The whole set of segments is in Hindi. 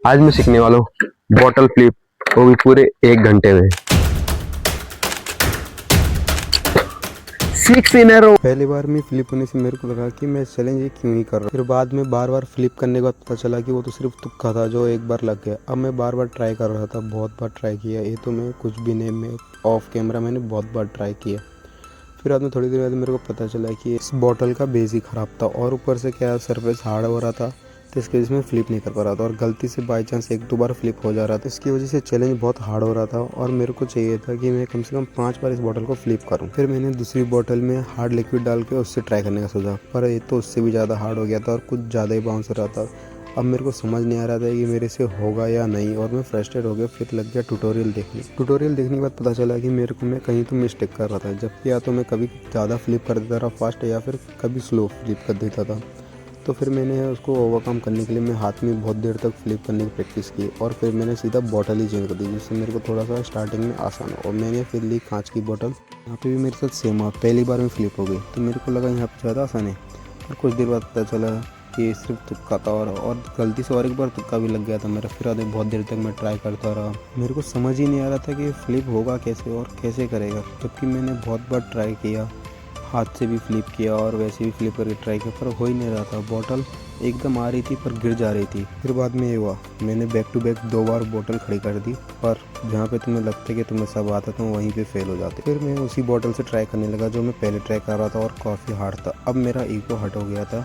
आज मैं सीखने वाला हूँ बॉटल फ्लिप, वो भी पूरे 1 घंटे में। 6 इन अ रो। पहली बार में फ्लिप होने से मेरे को लगा कि मैं चैलेंज ये क्यों ही कर रहा हूँ। फिर बाद में बार बार फ्लिप करने के बाद पता चला कि वो तो सिर्फ तुक्का था जो एक बार लग गया। अब मैं बार बार ट्राई कर रहा था, बहुत बार ट्राई किया। ये तो मैं कुछ भी नहीं, मैं ऑफ कैमरा मैंने बहुत बार ट्राई किया। फिर बाद में थोड़ी देर बाद मेरे को पता चला कि इस बॉटल का बेस ही ख़राब था और ऊपर से क्या सरफेस हार्ड हो रहा था, तो इसकी वजह से मैं फ्लिप नहीं कर पा रहा था और गलती से बाई चांस 1-2 बार फ्लिप हो जा रहा था। इसकी वजह से चैलेंज बहुत हार्ड हो रहा था और मेरे को चाहिए था कि मैं कम से कम 5 बार इस बॉटल को फ्लिप करूं। फिर मैंने दूसरी बॉटल में हार्ड लिक्विड डाल के उससे ट्राई करने का सोचा, पर ये तो उससे भी ज़्यादा हार्ड हो गया था और कुछ ज़्यादा ही बाउंस हो रहा था। अब मेरे को समझ नहीं आ रहा था कि मेरे से होगा या नहीं और मैं फ्रस्ट्रेट हो गया। फिर लग गया ट्यूटोरियल देखने के बाद पता चला कि मैं कहीं तो मिस्टेक कर रहा था, जबकि या तो मैं कभी ज़्यादा फ्लिप कर देता था फास्ट या फिर कभी स्लो फ्लिप कर देता था। तो फिर मैंने उसको ओवरकम करने के लिए मैं हाथ में बहुत देर तक फ्लिप करने की प्रैक्टिस की और फिर मैंने सीधा बॉटल ही चेंज कर दी, जिससे मेरे को थोड़ा सा स्टार्टिंग में आसान हो। और मैंने फिर ली कांच की बॉटल। यहाँ पे भी मेरे साथ सेम हुआ, पहली बार में फ्लिप हो गई तो मेरे को लगा यहाँ पे ज़्यादा आसान है। और कुछ देर बाद पता चला कि सिर्फ तुक्का था और गलती से और एक बार तुक्का भी लग गया था मेरा। फिर आधे बहुत देर तक मैं ट्राई करता रहा। मेरे को समझ ही नहीं आ रहा था कि फ्लिप होगा कैसे और कैसे करेगा, जबकि मैंने बहुत बार ट्राई किया, हाथ से भी फ्लिप किया और वैसे भी फ्लिप करके ट्राई किया, पर हो ही नहीं रहा था। बॉटल एकदम आ रही थी पर गिर जा रही थी। फिर बाद में ये हुआ, मैंने बैक टू बैक 2 बार बॉटल खड़ी कर दी, पर जहाँ पे तुम्हें लगता है कि तुम्हें सब आता था वहीं पे फेल हो जाते। फिर मैं उसी बॉटल से ट्राई करने लगा जो मैं पहले ट्राई कर रहा था और काफ़ी हार्ड था। अब मेरा ईगो हट हो गया था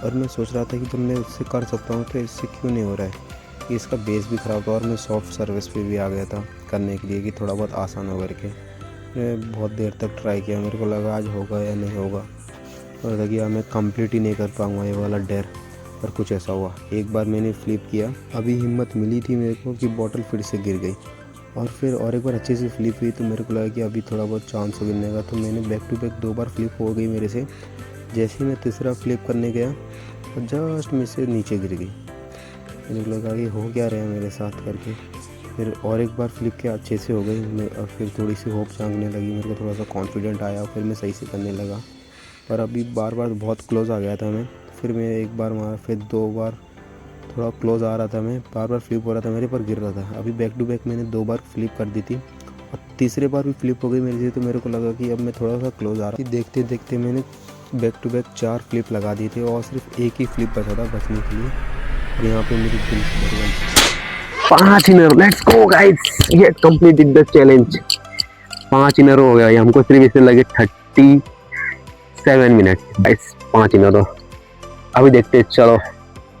और मैं सोच रहा था कि जब मैं उससे कर सकता हूँ तो इससे क्यों नहीं हो रहा है। कि इसका बेस भी ख़राब था और मैं सॉफ्ट सर्विस पे भी आ गया था करने के लिए कि थोड़ा बहुत आसान हो करके। मैं बहुत देर तक ट्राई किया, मेरे को लगा आज होगा या नहीं होगा और लगा मैं कंप्लीट ही नहीं कर पाऊँगा ये वाला डर। पर कुछ ऐसा हुआ, एक बार मैंने फ्लिप किया, अभी हिम्मत मिली थी मेरे को कि बॉटल फिर से गिर गई और फिर और एक बार अच्छे से फ्लिप हुई तो मेरे को लगा कि अभी थोड़ा बहुत चांस हो गिरने का। तो मैंने बैक टू बैक 2 बार फ्लिप हो गई मेरे से। जैसे ही मैं तीसरा फ्लिप करने गया और जस्ट मेरे से नीचे गिर गई। मेरे को लगा कि हो क्या रहा है मेरे साथ करके। फिर और एक बार फ्लिप किया, अच्छे से हो गई मैं और फिर थोड़ी सी होप जागने लगी, मेरे को थोड़ा सा कॉन्फिडेंट आया और फिर मैं सही से करने लगा। पर अभी बार बार बहुत क्लोज आ गया था मैं। फिर मैं एक बार मारा, फिर 2 बार थोड़ा क्लोज आ रहा था, मैं बार बार फ्लिप हो रहा था मेरे पर गिर रहा था। अभी बैक टू बैक मैंने 2 बार फ्लिप कर दी थी और तीसरे बार भी फ्लिप हो गई मेरे से। तो मेरे को लगा कि अब मैं थोड़ा सा क्लोज आ रहा थी। देखते देखते मैंने बैक टू बैक 4 फ्लिप लगा दी थी और सिर्फ एक ही फ्लिप बचा था बचने के लिए। और यहाँ पे मेरी दिल भर गई। 5 इन a row. Let's go guys, ये completed the challenge. 5 in a रो हो गया। हमको सिर्फ इसमें लगे 37 मिनट। गाइस 5 इन अ रो। अभी देखते हैं, चलो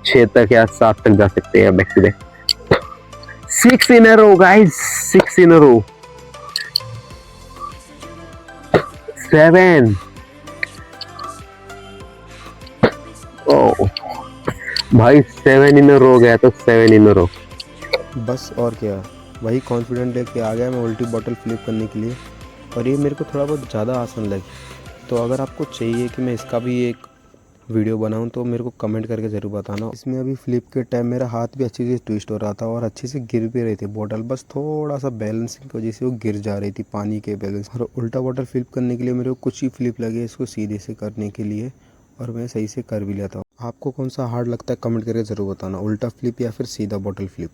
6 तक या 7 तक जा सकते हैं back to back. 6 in a row guys, 6 in a row. 7। ओ भाई 7 इन अ रो गया तो 7 इन अ रो। बस और क्या, वही कॉन्फिडेंट लेके आ गया मैं उल्टी बॉटल फ्लिप करने के लिए और ये मेरे को थोड़ा बहुत ज़्यादा आसान लगी। तो अगर आपको चाहिए कि मैं इसका भी एक वीडियो बनाऊं तो मेरे को कमेंट करके ज़रूर बताना। इसमें अभी फ्लिप के टाइम मेरा हाथ भी अच्छे से ट्विस्ट हो रहा था और अच्छे से गिर भी रही थी बॉटल, बस थोड़ा सा बैलेंसिंग की वजह से वो गिर जा रही थी, पानी के बैलेंस। और उल्टा बॉटल फ्लिप करने के लिए मेरे को कुछ ही फ्लिप लगे इसको सीधे से करने के लिए और मैं सही से कर भी लेता हूँ। आपको कौन सा हार्ड लगता है कमेंट करके ज़रूर बताना, उल्टा फ्लिप या फिर सीधा बॉटल फ्लिप।